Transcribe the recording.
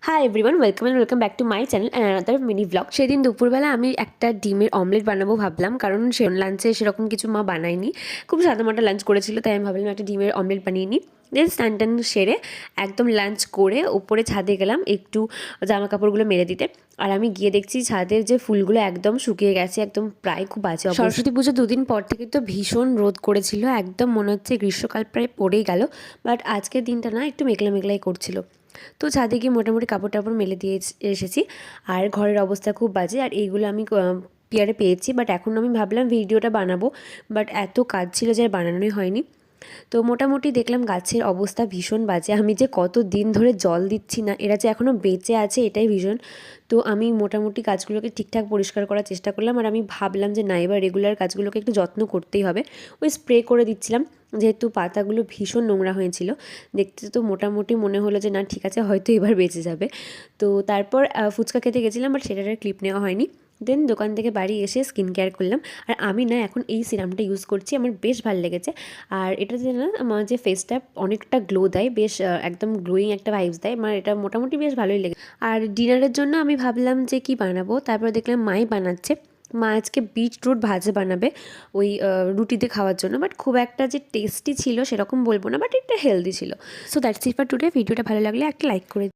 Hi everyone, welcome back to my channel and another mini blog. সেদিন দুপুরবেলা আমি একটা ডিমের অমলেট বানাবো ভাবলাম, কারণ সে লাঞ্চে সেরকম কিছু মা বানায়নি, খুব সাদামাটা লাঞ্চ করেছিল, তাই আমি ভাবলাম একটা ডিমের অমলেট বানিয়ে নিই। দেন স্নান টান সেরে একদম লাঞ্চ করে ওপরে ছাদে গেলাম একটু জামা কাপড়গুলো মেলে দিতে। আর আমি গিয়ে দেখছি ছাদের যে ফুলগুলো একদম শুকিয়ে গেছে, একদম প্রায় খুব বাজে অবস্থা। সরস্বতী পুজো দুদিন পর থেকে তো ভীষণ রোদ করেছিল, একদম মনে হচ্ছে গ্রীষ্মকাল প্রায় পড়েই গেল। বাট আজকের দিনটা না একটু মেঘলা মেঘলাই করছিল। তো ছাদে গিয়ে মোটামুটি কাপড় টাপড় মেলে দিয়ে এসেছি। আর ঘরের অবস্থা খুব বাজে। আর এইগুলো আমি পিয়ারে পেয়েছি, বাট এখন আমি ভাবলাম ভিডিওটা বানাবো, বাট এত কাজ ছিল যে আর বানানোই হয়নি। তো মোটামুটি দেখলাম গাছের অবস্থা ভীষণ বাজে। আমি যে কত দিন ধরে জল দিচ্ছি না, এরা যে এখনও বেঁচে আছে এটাই ভীষণ। তো আমি মোটামুটি গাছগুলোকে ঠিকঠাক পরিষ্কার করার চেষ্টা করলাম। আর আমি ভাবলাম যে না, এবার রেগুলার গাছগুলোকে একটু যত্ন করতেই হবে। ওই স্প্রে করে দিচ্ছিলাম, যেহেতু পাতাগুলো ভীষণ নোংরা হয়েছিল। দেখতে তো মোটামুটি মনে হলো যে না ঠিক আছে, হয়তো এবার বেঁচে যাবে। তো তারপর ফুচকা খেতে গেছিলাম, বাট সেটার ক্লিপ নেওয়া হয়নি। দেন দোকান থেকে বাড়ি এসে স্কিন কেয়ার করলাম। আর আমি না এখন এই সিরামটা ইউজ করছি, আমার বেশ ভালো লেগেছে। আর এটাতে না আমার যে ফেসটা অনেকটা গ্লো দেয়, বেশ একদম গ্লোয়িং একটা ভাইবস দেয়। আমার এটা মোটামুটি বেশ ভালোই লেগে। আর ডিনারের জন্য আমি ভাবলাম যে কি বানাবো, তারপর দেখলাম মাই বানাচ্ছে। মা আজকে বিটরুট ভাজা বানাবে ওই রুটিতে খাওয়ার জন্য। বাট খুব একটা যে টেস্টি ছিল সেরকম বলবো না, বাট এটা হেলদি ছিল। So that's it for today. ভিডিওটা ভালো লাগলে একটা লাইক করে